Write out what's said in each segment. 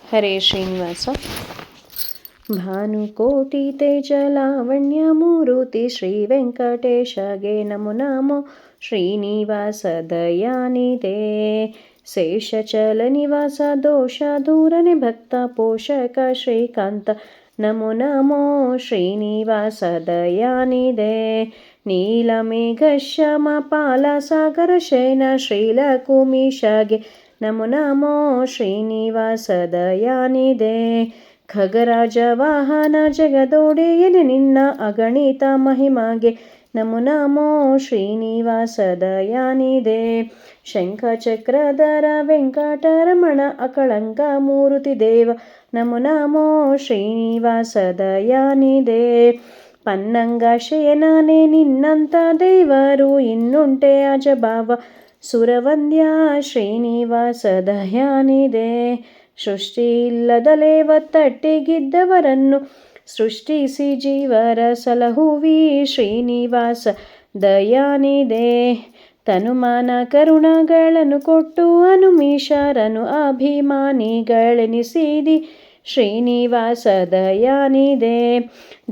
ಹರೇ ಶ್ರೀನಿವಾಸ. ಭಾನುಕೋಟಿ ತೇಜ ಲಾವಣ್ಯ ಮೂರುತಿ ಶ್ರೀ ವೆಂಕಟೇಶಗೆ ನಮೋ ನಮೋ. ಶ್ರೀನಿವಾಸ ದಯಾನಿಧೆ ಶೇಷಚಲ ನಿವಾಸ ದೋಷ ದೂರನೆ ಭಕ್ತ ಪೋಷಕ ಶ್ರೀಕಾಂತ ನಮೋ ನಮೋ. ಶ್ರೀನಿವಾಸ ದಯಾನಿಧೆ ನೀಲಮೇಘ ಶ್ಯಾಮ ಪಾಲ ಸಾಗರ ಶಯನ ಶ್ರೀಲಕುಮೀಶಗೆ ನಮೋ ನಮೋ. ಶ್ರೀನಿವಾಸ ದಯಾನಿಧೆ ಖಗರಾಜ ವಾಹನ ಜಗದೊಡೆಯನೆ ನಿನ್ನ ಅಗಣಿತ ಮಹಿಮಗೆ ನಮೋ ನಮೋ. ಶ್ರೀನಿವಾಸ ದಯಾನಿಧೆ ಶಂಖಚಕ್ರಧರ ವೆಂಕಟರಮಣ ಅಕಳಂಕ ಮೂರುತಿ ದೇವ ನಮೋ ನಮೋ. ಶ್ರೀನಿವಾಸ ದಯಾನಿಧೆ ಪನ್ನಂಗ ಶಯನನೇ ನಿನ್ನಂತ ದೇವರು ಇನ್ನುಂಟೆ ಅಜಭಾವ ಸುರವಂದ್ಯ ಶ್ರೀನಿವಾಸ ದಯಾನಿಧೆ ಸೃಷ್ಟಿ ಇಲ್ಲದಲೇ ಒತ್ತಟ್ಟಿಗಿದ್ದವರನ್ನು ಸೃಷ್ಟಿಸಿ ಜೀವರ ಸಲಹುವಿ ಶ್ರೀನಿವಾಸ ದಯಾನಿಧೆ ತನುಮಾನ ಕರುಣಗಳನ್ನು ಕೊಟ್ಟು ಅನುಮೀಶರನು ಅಭಿಮಾನಿಗಳೆನಿಸಿದಿ ಶ್ರೀನಿವಾಸ ದಯಾನಿಧೆ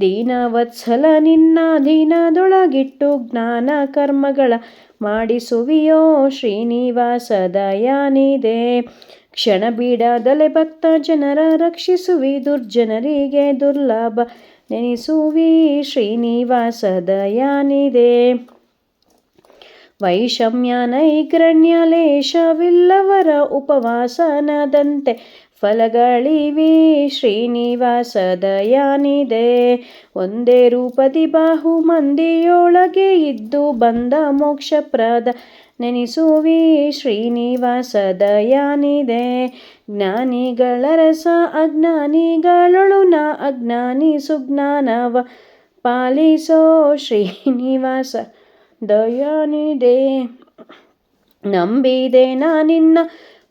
ದೀನವತ್ಸಲ ನಿನ್ನ ದೀನದೊಳಗಿಟ್ಟು ಜ್ಞಾನ ಕರ್ಮಗಳ ಮಾಡಿಸುವಿಯೋ ಶ್ರೀನಿವಾಸ ದಯಾನಿಧೆ ಕ್ಷಣ ಬಿಡದಲೆ ಭಕ್ತ ಜನರ ರಕ್ಷಿಸುವಿ ದುರ್ಜನರಿಗೆ ದುರ್ಲಭ ನೆನೆಸುವಿ ಶ್ರೀನಿವಾಸ ದಯಾನಿಧೆ ವೈಷಮ್ಯ ನೈಗ್ರಣ್ಯ ಲೇಷವಿಲ್ಲವರ ಉಪವಾಸನದಂತೆ ಫಲಗಳಿವಿ ಶ್ರೀನಿವಾಸ ದಯಾನಿಧೆ ಒಂದೇ ರೂಪದಿ ಬಾಹು ಮಂದಿಯೊಳಗೆ ಇದ್ದು ಬಂದ ಮೋಕ್ಷಪ್ರದ ನೆನೆಸುವಿ ಶ್ರೀನಿವಾಸ ದಯಾನಿಧೆ ಜ್ಞಾನಿಗಳ ರಸ ಅಜ್ಞಾನಿಗಳೊಳು ನಾ ಅಜ್ಞಾನಿ ಸುಜ್ಞಾನವ ಪಾಲಿಸೋ ಶ್ರೀನಿವಾಸ ದಯಾನಿಧೆ ನಂಬಿದೆ ನಾ ನಿನ್ನ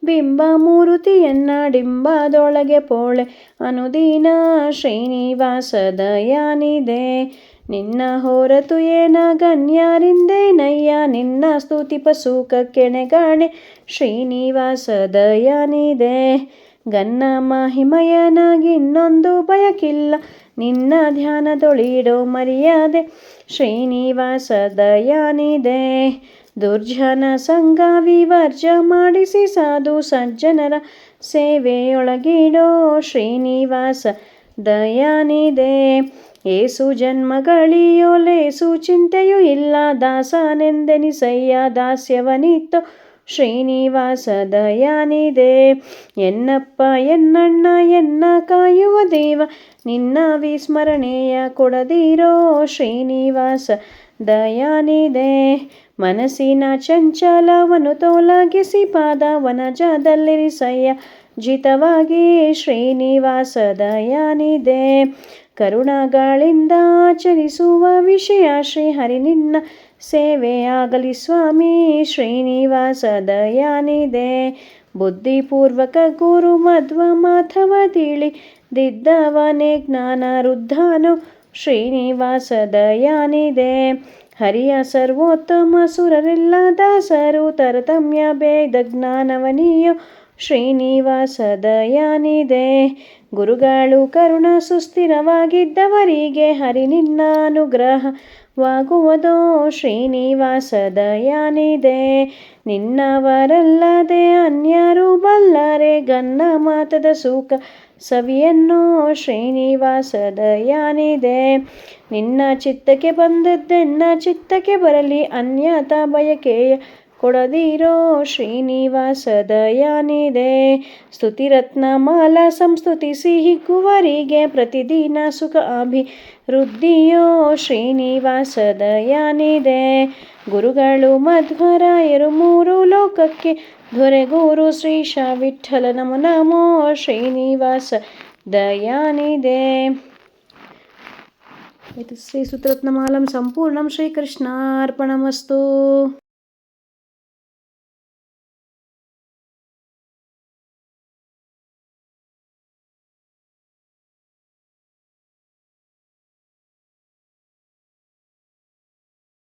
ಬಿಂಬ ಮೂರುತಿಯನ್ನ ಡಿಂಬದೊಳಗೆ ಪೋಳೆ ಅನುದೀನ ಶ್ರೀನಿವಾಸ ದಯಾನಿಧೆ ನಿನ್ನ ಹೊರತು ಏನ ಗಣ್ಯರಿಂದೇನಯ್ಯ ನಿನ್ನ ಸ್ತುತಿಪ ಸೂಕ ಕೆಣಗಾಣೆ ಶ್ರೀನಿವಾಸ ದಯಾನಿಧೆ ಗನ್ನ ಮಹಿಮಯನಾಗಿನ್ನೊಂದು ಬಯಕಿಲ್ಲ ನಿನ್ನ ಧ್ಯಾನದೊಳಿಡೋ ಮರ್ಯಾದೆ ಶ್ರೀನಿವಾಸ ದಯಾನಿಧೆ ದುರ್ಜನ ಸಂಘ ವಿವರ್ಜ ಮಾಡಿಸಿ ಸಾಧು ಸಜ್ಜನರ ಸೇವೆಯೊಳಗಿಡೋ ಶ್ರೀನಿವಾಸ ದಯಾನಿಧೆ ಏಸು ಜನ್ಮಗಳಿಯೋ ಲೇಸು ಚಿಂತೆಯೂ ಇಲ್ಲ ದಾಸನೆಂದೆನಿಸಯ್ಯ ದಾಸ್ಯವನಿತ್ತೋ ಶ್ರೀನಿವಾಸ ದಯಾನಿಧೆ ಎನ್ನಪ್ಪ ಎನ್ನಣ್ಣ ಎನ್ನ ಕಾಯುವ ದೇವ ನಿನ್ನ ವಿಸ್ಮರಣೆಯ ಕೊಡದಿರೋ ಶ್ರೀನಿವಾಸ ದಯಾನಿಧೆ ಮನಸ್ಸಿನ ಚಂಚಲವನ್ನು ತೊಲಗಿಸಿ ಪಾದ ವನಜದಲ್ಲಿರಿಸಯ್ಯ ಜಿತವಾಗಿ ಶ್ರೀನಿವಾಸ ದಯಾನಿಧೆ ಕರುಣಗಳಿಂದ ಆಚರಿಸುವ ವಿಷಯ ಶ್ರೀಹರಿ ನಿನ್ನ ಸೇವೆಯಾಗಲಿ ಸ್ವಾಮಿ ಶ್ರೀನಿವಾಸ ದಯಾನಿಧೆ ಬುದ್ಧಿಪೂರ್ವಕ ಗುರು ಮಧ್ವ ಮಾಧವ ತಿಳಿದಿದ್ದವನೇ ಜ್ಞಾನ ವೃದ್ಧನು ಶ್ರೀನಿವಾಸ ದಯಾನಿಧೆ ಹರಿಯ ಸರ್ವೋತ್ತಮ ಸುರರೆಲ್ಲ ದಾಸರು ತರತಮ್ಯ ಭೇದ ಜ್ಞಾನವನಿಯೋ ಶ್ರೀನಿವಾಸ ದಯಾನಿಧೆ ಗುರುಗಳು ಕರುಣ ಸುಸ್ಥಿರವಾಗಿದ್ದವರಿಗೆ ಹರಿ ನಿನ್ನ ಅನುಗ್ರಹವಾಗುವುದೋ ಶ್ರೀನಿವಾಸ ದಯಾನಿಧೆ ನಿನ್ನವರಲ್ಲದೆ ಅನ್ಯರು ಬಲ್ಲರೆ ಗನ್ನ ಮಾತದ ಸುಖ ಸವಿಯನ್ನೋ ಶ್ರೀನಿವಾಸ ದಯಾನಿಧೆ ನಿನ್ನ ಚಿತ್ತಕ್ಕೆ ಬಂದದ್ದೆನ್ನ ಚಿತ್ತಕ್ಕೆ ಬರಲಿ ಅನ್ಯತಾ ಬಯಕೆಯ ಕೊಡದಿರೋ ಶ್ರೀನಿವಾಸ ದಯಾನಿಧೆ ಸ್ತುತಿರತ್ನ ಮಾಲ ಸಂಸ್ತುತಿಸಿ ಹಿಗ್ಗುವರಿಗೆ ಪ್ರತಿದಿನ ಸುಖ ಅಭಿವೃದ್ಧಿಯೋ ಶ್ರೀನಿವಾಸ ದಯಾನಿಧೆ ಗುರುಗಳು ಮಧ್ವರಾಯರು ಮೂರು ಲೋಕಕ್ಕೆ ದೊರೆಗುರು ಶ್ರೀಶ ವಿಠ್ಠಲ ನಮೋ ನಮೋ ಶ್ರೀನಿವಾಸ ದಯಾನಿಧೆ. ಇದು ಶ್ರೀ ಸೂತ್ರರತ್ನಮಾಲಂ ಸಂಪೂರ್ಣಂ ಶ್ರೀಕೃಷ್ಣಾರ್ಪಣಮಸ್ತು.